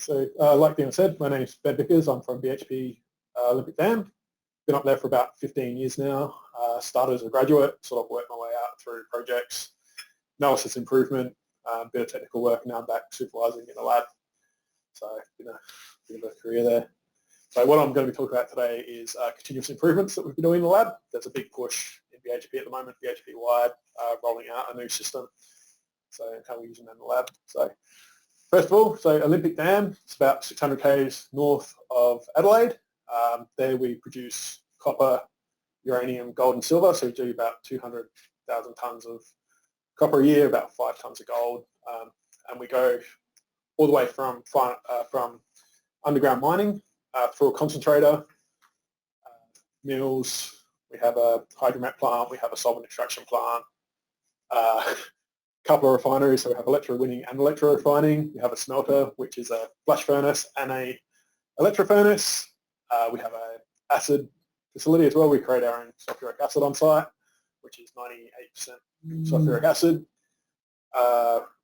So like Dean said, my name is Ben Vickers. I'm from BHP Olympic Dam. Been up there for about 15 years now. Started as a graduate, sort of worked my way out through projects, analysis improvement, bit of technical work. Now I'm back supervising in a lab. So been a bit of a career there. So what I'm going to be talking about today is continuous improvements that we've been doing in the lab. There's a big push in BHP at the moment, BHP-wide, rolling out a new system. So how we're using that in the lab. So first of all, so Olympic Dam, it's about 600 k's north of Adelaide. There we produce copper, uranium, gold and silver. So we do about 200,000 tonnes of copper a year, about 5 tonnes of gold. And we go all the way from underground mining through a concentrator, mills. We have a hydromet plant. We have a solvent extraction plant. Couple of refineries, so we have electro-winning and electro-refining. We have a smelter, which is a flash furnace and a electro-furnace. We have an acid facility as well. We create our own sulfuric acid on site, which is 98% sulfuric acid.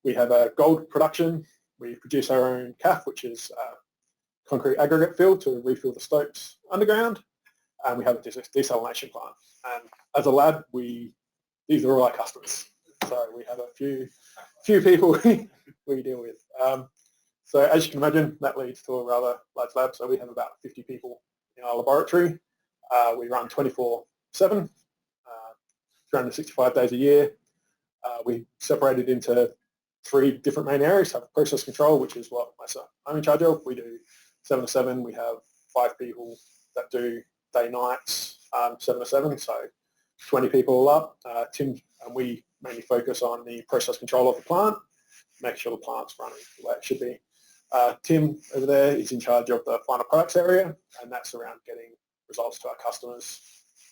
We have a gold production. We produce our own CAF, which is concrete aggregate fill to refill the stopes underground. And we have a desalination plant. And as a lab, these are all our customers. So we have a few people we deal with. So as you can imagine, that leads to a rather large lab. So we have about 50 people in our laboratory. We run 24/7, 365 days a year. We separated into 3 different main areas. Have process control, which is what myself I'm in charge of. We do 7 to 7. We have 5 people that do day nights, 7 to 7. So 20 people all up. Tim and we mainly focus on the process control of the plant, make sure the plant's running the way it should be. Tim over there is in charge of the final products area, and that's around getting results to our customers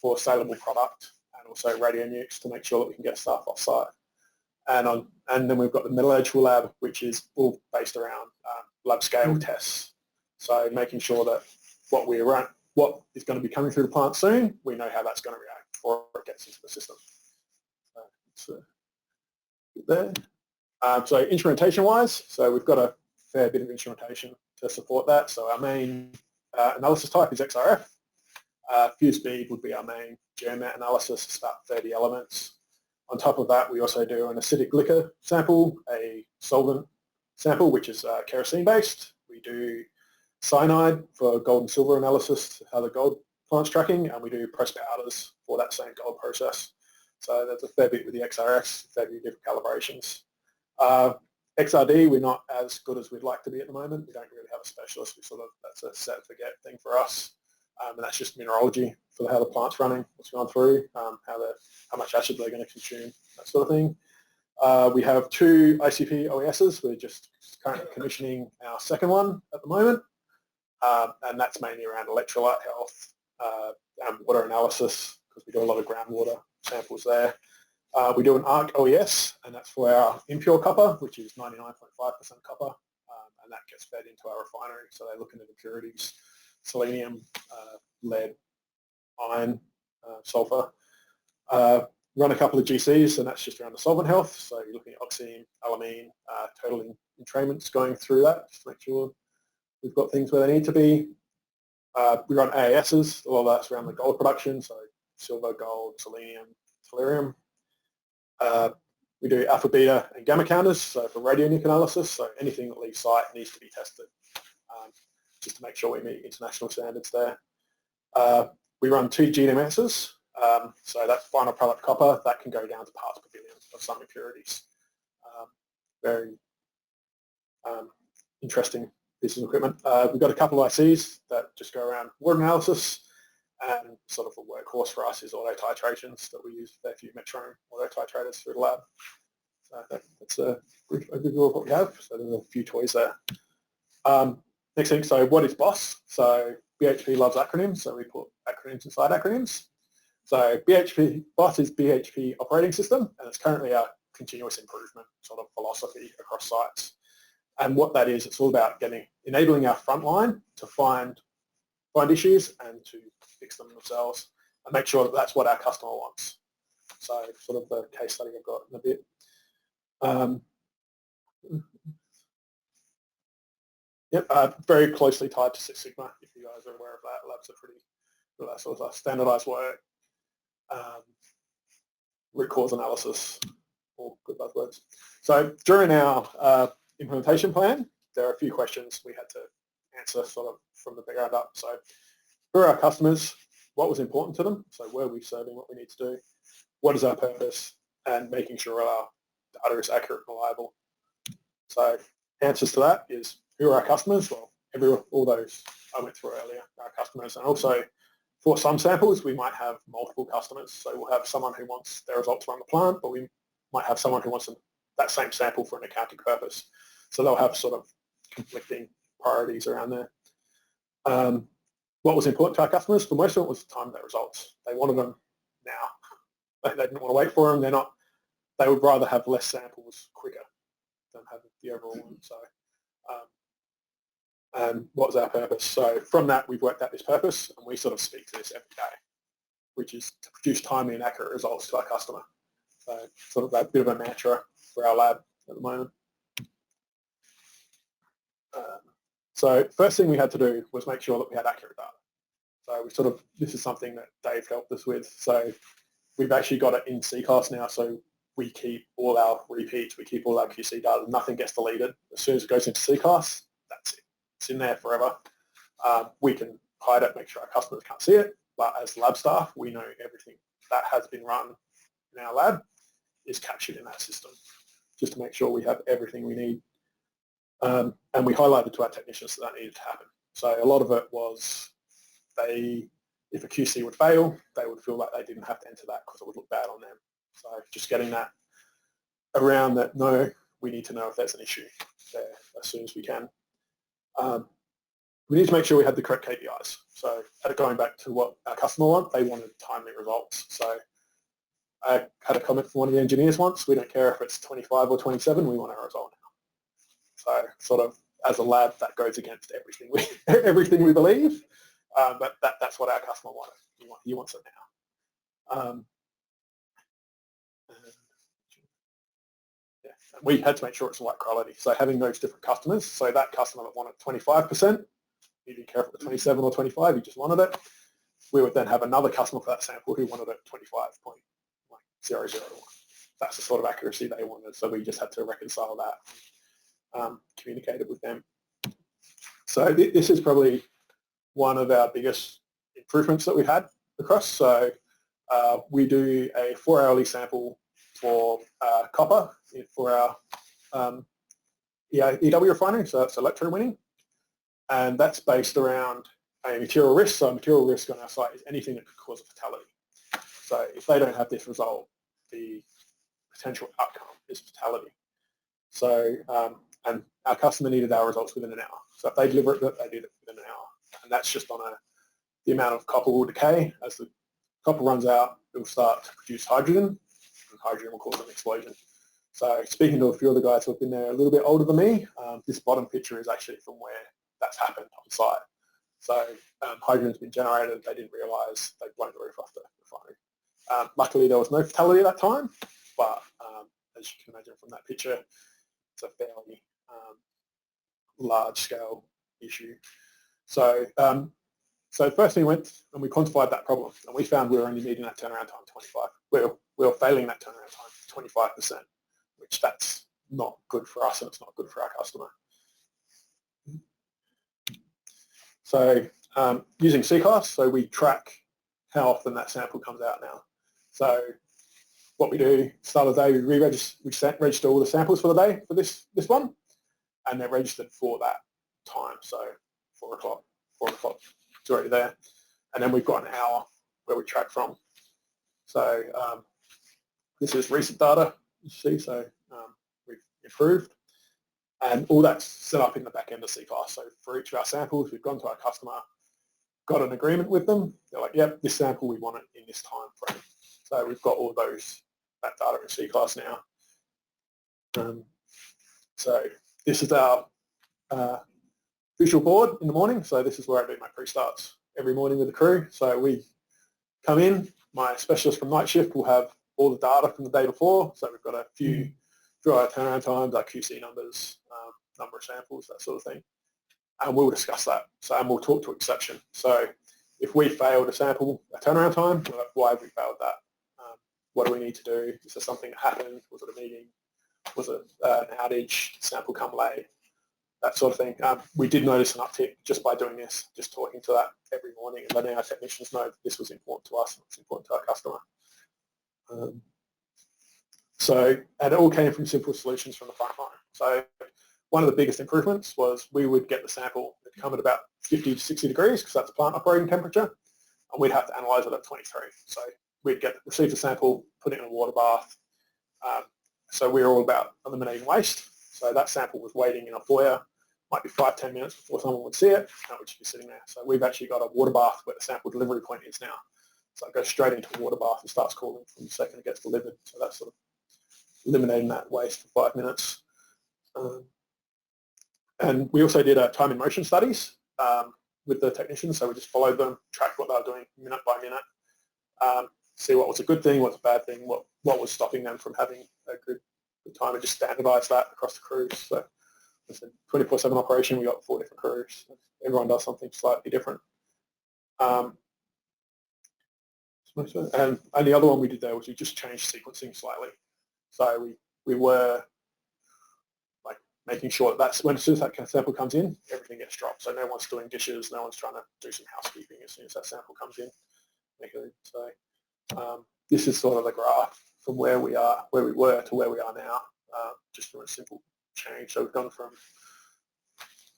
for saleable product and also radio nukes to make sure that we can get staff off site. And then we've got the metallurgical lab, which is all based around lab scale tests. So making sure that what is going to be coming through the plant soon, we know how that's going to react before it gets into the system. So there. So instrumentation-wise, so we've got a fair bit of instrumentation to support that. So our main analysis type is XRF. Fuse speed would be our main geomet analysis. It's about 30 elements. On top of that, we also do an acidic liquor sample, a solvent sample, which is kerosene-based. We do cyanide for gold and silver analysis, how the gold plant's tracking, and we do press powders for that same gold process. So there's a fair bit with the XRFs, a fair few different calibrations. XRD, we're not as good as we'd like to be at the moment. We don't really have a specialist. That's a set and forget thing for us. And that's just mineralogy for how the plant's running, what's gone through, how much acid they're going to consume, that sort of thing. We have 2 ICP OESs. We're just currently commissioning our second one at the moment. And that's mainly around electrolyte health and water analysis, because we do a lot of groundwater samples there. We do an ARC OES, and that's for our impure copper, which is 99.5% copper, and that gets fed into our refinery. So they're looking at impurities, selenium, lead, iron, sulfur. Run a couple of GCs, and that's just around the solvent health. So you're looking at oxime, alamine, total entrainments going through that, just to make sure we've got things where they need to be. We run AASs. A lot of that's around the gold production, so silver, gold, selenium, tellurium. We do alpha, beta, and gamma counters, so for radionuclide analysis. So anything that leaves site needs to be tested, just to make sure we meet international standards there. We run 2 GDMSs, so that's final product copper. That can go down to parts per billion of some impurities. Very interesting piece of equipment. We've got a couple of ICs that just go around water analysis, and sort of a workhorse for us is auto titrations that we use a fair few Metronome auto titrators through the lab. So that's a brief overview of what we have. So there's a few toys there. Next thing, so what is BOS? So BHP loves acronyms, so we put acronyms inside acronyms. So BOS is BHP operating system, and it's currently our continuous improvement sort of philosophy across sites. And what that is, it's all about enabling our frontline to find issues and to fix them themselves and make sure that that's what our customer wants. So sort of the case study I've got in a bit. Yep, very closely tied to Six Sigma, if you guys are aware of that. Labs are pretty good at that sort of standardized work, root cause analysis, all good buzzwords. So during our implementation plan, there are a few questions we had to answer sort of from the ground up. So who are our customers? What was important to them? So were we serving what we need to do? What is our purpose? And making sure our data is accurate and reliable. So answers to that is, who are our customers? Well, all those I went through earlier, our customers. And also for some samples, we might have multiple customers. So we'll have someone who wants their results run the plant, but we might have someone who wants that same sample for an accounting purpose. So they'll have sort of conflicting priorities around there. What was important to our customers? For most of it was the time of their results. They wanted them now. They didn't want to wait for them. They would rather have less samples quicker than have the overall one. So, and what was our purpose? So from that, we've worked out this purpose, and we sort of speak to this every day, which is to produce timely and accurate results to our customer. So sort of that bit of a mantra for our lab at the moment. So first thing we had to do was make sure that we had accurate data. So this is something that Dave helped us with. So we've actually got it in CCLAS now, so we keep all our repeats, we keep all our QC data, nothing gets deleted. As soon as it goes into CCLAS, that's it. It's in there forever. We can hide it, make sure our customers can't see it, but as lab staff, we know everything that has been run in our lab is captured in that system, just to make sure we have everything we need. And we highlighted to our technicians that needed to happen. So a lot of it was if a QC would fail, they would feel like they didn't have to enter that because it would look bad on them. So just getting that around that, no, we need to know if there's an issue there as soon as we can. We need to make sure we had the correct KPIs. So going back to what our customer wanted, they wanted timely results. So I had a comment from one of the engineers once, we don't care if it's 25 or 27, we want our result now. So sort of as a lab, that goes against everything we believe, but that's what our customer wanted. He wants it now. Yeah. We had to make sure it's the right quality. So having those different customers, so that customer that wanted 25%, he didn't care if it was 27 or 25, he just wanted it. We would then have another customer for that sample who wanted it 25.001. That's the sort of accuracy they wanted. So we just had to reconcile that, communicate it with them. So this is probably one of our biggest improvements that we've had across. So we do a 4-hourly sample for copper for our EW refinery, so that's electrowinning. And that's based around a material risk. So a material risk on our site is anything that could cause a fatality. So if they don't have this result, the potential outcome is fatality. So, and our customer needed our results within an hour. So if they deliver it, they did it within an hour. And that's just on the amount of copper will decay. As the copper runs out, it will start to produce hydrogen, and hydrogen will cause an explosion. So speaking to a few of the guys who have been there a little bit older than me, this bottom picture is actually from where that's happened on site. So hydrogen's been generated, they didn't realise, they'd blown the roof off the refinery. Luckily there was no fatality at that time, but as you can imagine from that picture, it's a fairly large-scale issue. So, so the first thing we went and we quantified that problem, and we found we were only needing that turnaround time 25. We were failing that turnaround time 25%, which that's not good for us and it's not good for our customer. So using CCLAS, so we track how often that sample comes out now. So what we do, start of the day, we register all the samples for the day for this one, and they're registered for that time. So 4 o'clock, it's already there. And then we've got an hour where we track from. So this is recent data, you see, so we've improved. And all that's set up in the back end of CCLAS. So for each of our samples, we've gone to our customer, got an agreement with them. They're like, yep, this sample, we want it in this time frame. So we've got all that data in CCLAS now. So this is our visual board in the morning. So this is where I do my pre-starts every morning with the crew. So we come in, my specialist from night shift will have all the data from the day before. So we've got a few our turnaround times, our QC numbers, number of samples, that sort of thing. and we'll discuss that. So, and we'll talk to exception. So if we failed a sample, a turnaround time, we're like, why have we failed that? What do we need to do? Is there something that happened? Was it a meeting? Was it an outage? Sample come late? That sort of thing. We did notice an uptick just by doing this, just talking to that every morning, and letting our technicians know that this was important to us, it's important to our customer. And it all came from simple solutions from the front line. So one of the biggest improvements was we would get the sample that come at about 50 to 60 degrees, because that's plant operating temperature, and we'd have to analyze it at 23. So we'd receive the sample, put it in a water bath. So we were all about eliminating waste. So that sample was waiting in a foyer, might be 5-10 minutes before someone would see it, and it would just be sitting there. So we've actually got a water bath where the sample delivery point is now. So it goes straight into a water bath and starts cooling from the second it gets delivered. So that's sort of eliminating that waste for 5 minutes. And we also did time and motion studies with the technicians. So we just followed them, tracked what they were doing minute by minute, see what was a good thing, what's a bad thing, what was stopping them from having a good time, and just standardise that across the crews. So it's a 24/7 operation. We got 4 different crews. Everyone does something slightly different. And the other one we did there was we just changed sequencing slightly. So we were like making sure that as soon as that sample comes in, everything gets dropped. So no one's doing dishes, no one's trying to do some housekeeping as soon as that sample comes in. So this is sort of the graph from where we were to where we are now, just from a simple change. So we've gone from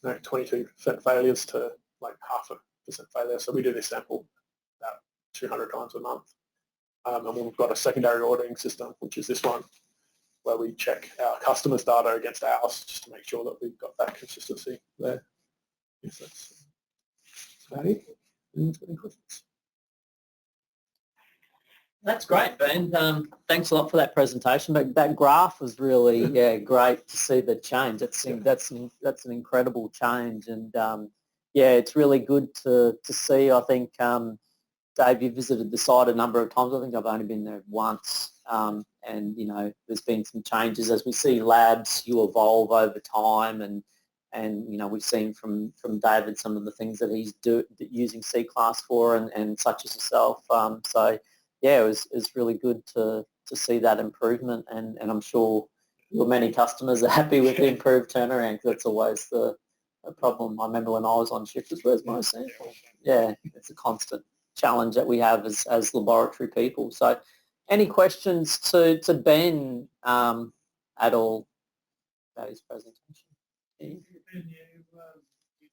22% failures to like 0.5% failure. So we do this sample about 200 times a month. And then we've got a secondary auditing system, which is this one, where we check our customers' data against ours just to make sure that we've got that consistency there. Yes, that's about it. Any questions? That's great, Ben. Thanks a lot for that presentation. But that graph was really, great to see the change. That's an incredible change, and it's really good to see. I think Dave, you visited the site a number of times. I think I've only been there once, and there's been some changes as we see labs you evolve over time, and we've seen from David some of the things that he's using CCLAS for, and such as yourself. It was really good to see that improvement, and I'm sure your many customers are happy with the improved turnaround, because that's always the problem. I remember when I was on shift, where's my sample? Yeah, it's a constant challenge that we have as laboratory people. So any questions to Ben at all about his presentation? Ben, you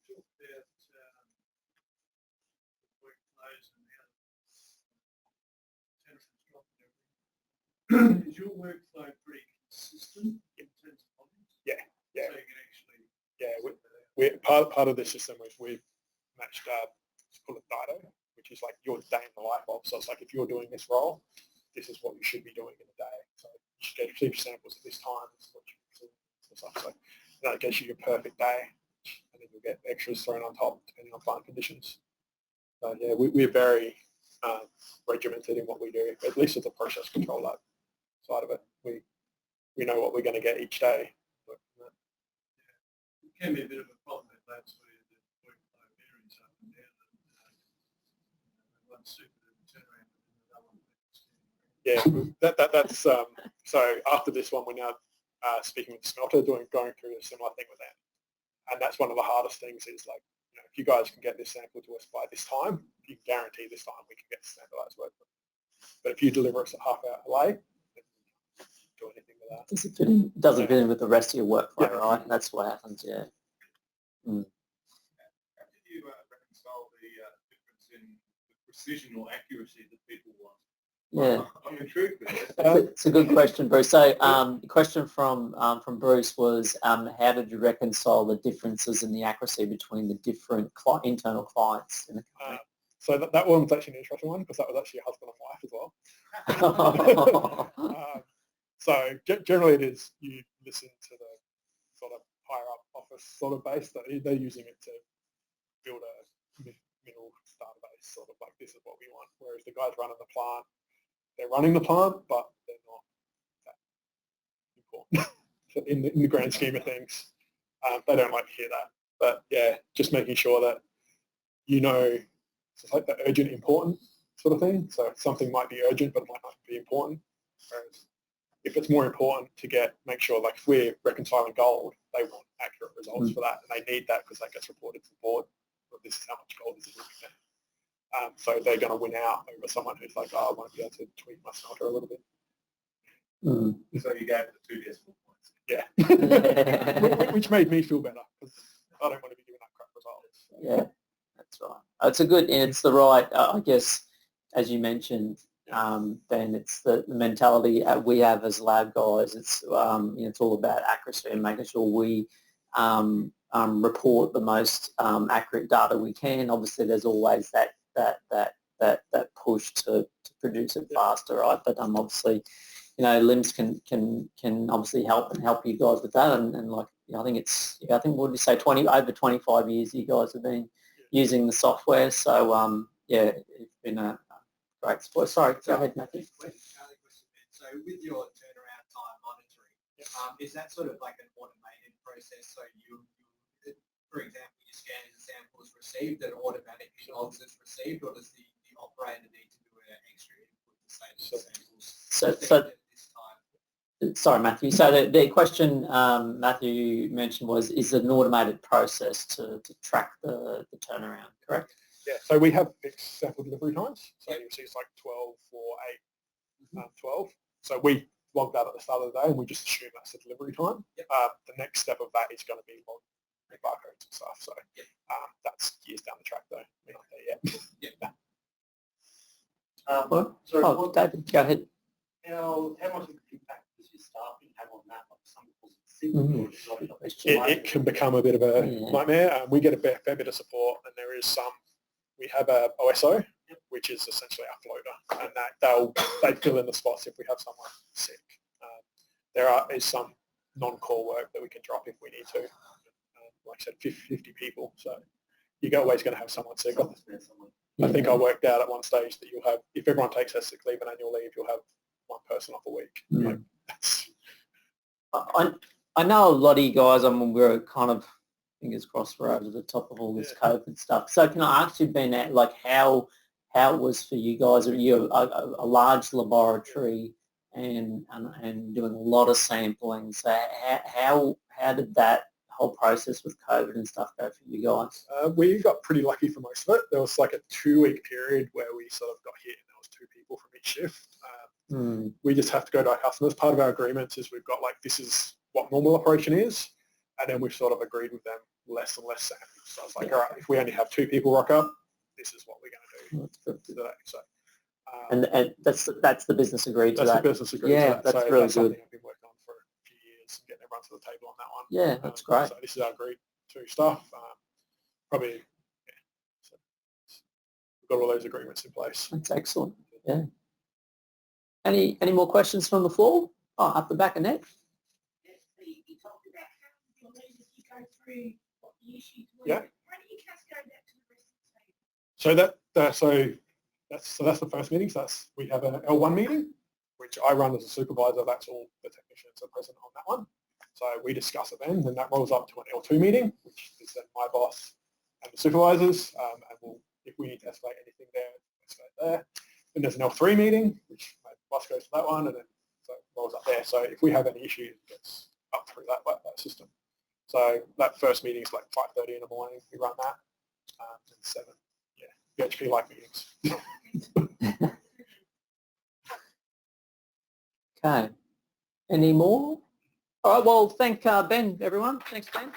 talked about workflows and how temperatures drop and everything. Is your workflow pretty consistent in terms of volumes? Yeah. So you can actually... Yeah, part of the system is we've matched it's called a Data, which is like your day in the life of. So it's like if you're doing this role, this is what you should be doing in a day. So you should get your samples at this time. This is what you should do. So that gets you your perfect day, and then you'll get extras thrown on top depending on plant conditions. So yeah, we're very regimented in what we do. At least with the process control lab side of it, we know what we're going to get each day. It can be a bit of a problem at labs where the workflow varies up and down. One super turnaround and another one. Yeah, that's so after this one, we're now speaking with the smelter, going through a similar thing with them. And that's one of the hardest things is like, if you guys can get this sample to us by this time, you can guarantee this time we can get the standardized work. But if you deliver us a half hour delay, then you can't do anything with that. Doesn't fit in with the rest of your workflow, right? That's what happens, yeah. How do you reconcile the difference in the precision or accuracy that people want? Yeah, I'm intrigued with it. it's a good question, Bruce. So the question from Bruce was, how did you reconcile the differences in the accuracy between the different internal clients in the company? So that one was actually an interesting one, because that was actually a husband and wife as well. So generally it is you listen to the sort of higher up office sort of base that they're using it to build a mineral database, sort of like this is what we want. Whereas the guys running the plant, they're running the plant, but they're not that important in the grand scheme of things. They don't like to hear that. But yeah, just making sure that it's like the urgent important sort of thing. So something might be urgent, but it might not be important. Whereas if it's more important to make sure, like if we're reconciling gold, they want accurate results for that, and they need that because that gets reported to the board. Well, this is how much gold is in there. So they're going to win out over someone who's like, oh, I might be able to tweak my smelter a little bit. So you gave the 2 decimal points. Yeah, which made me feel better because I don't want to be giving that crap results. Yeah, that's right. It's it's the right, I guess, as you mentioned, Ben, it's the mentality we have as lab guys. It's it's all about accuracy and making sure we report the most accurate data we can. Obviously, there's always that push to produce it faster, right? But obviously, LIMS can obviously help you guys with that. And like, I think what did you say, over 25 years you guys have been using the software. So yeah, it's been a great support. Sorry, go ahead, Matthew. So with your turnaround time monitoring, is that sort of like an automated process? So you for example, you scan the samples received and automatically logs as received, or does the operator need to do an extra input to say that the samples at this time? Sorry, Matthew. So the question Matthew mentioned was, is it an automated process to track the turnaround, correct? Yeah, so we have fixed sample delivery times. So you'll see it's like 12, 4, 8, 12. So we log that at the start of the day and we just assume that's the delivery time. The next step of that is going to be logging the barcodes and stuff. So that's years down the track though. We're not there yet. David, go ahead. How much of an impact does your staffing have on that? Like some people's It can become a bit of a nightmare. We get a fair bit of support, and there is we have a OSO, which is essentially our floater, and they fill in the spots if we have someone sick. There is some non-core work that we can drop if we need to. Like I said, 50 people, so you're always going to have someone sick. I think I worked out at one stage that you'll have, if everyone takes their sick leave and annual leave, you'll have one person off a week. Like, I know a lot of you guys, we're kind of, fingers crossed, we're over the top of all this COVID stuff. So can I ask you, Ben, like how it was for you guys? You're a large laboratory and doing a lot of sampling. So how did that whole process with COVID and stuff go for you guys? We got pretty lucky for most of it. There was like a 2-week period where we sort of got hit and there was 2 people from each shift. We just have to go to our customers. Part of our agreements is we've got like, this is what normal operation is, and then we've sort of agreed with them less and less samples. So it's like, all right, if we only have 2 people rock up, this is what we're going to do today. So, and that's the business agreed to that. That's the business agreed to that. That's so really that's good. Something I've been working on for a few years and getting everyone to the table on that one. Yeah, that's great. So this is our agreed to stuff. Probably, so we've got all those agreements in place. That's excellent. Yeah. Any more questions from the floor? Oh, up the back of net. You talked about how your leaders, you go through what the issues were. Yeah. How do you cascade that to the rest of the team? So that's the first meeting. So we have an L1 meeting, which I run as a supervisor. That's all the technicians are present on that one. So we discuss it then that rolls up to an L2 meeting, which is then my boss and the supervisors, and if we need to escalate anything there, escalate there. Then there's an L3 meeting, which my boss goes to that one, and then so it rolls up there. So if we have any issues, it gets up through that system. So that first meeting is like 5:30 in the morning. We run that, and 7. Yeah, BHP-like meetings. Okay. Any more? All right, well, thank Ben, everyone. Thanks, Ben.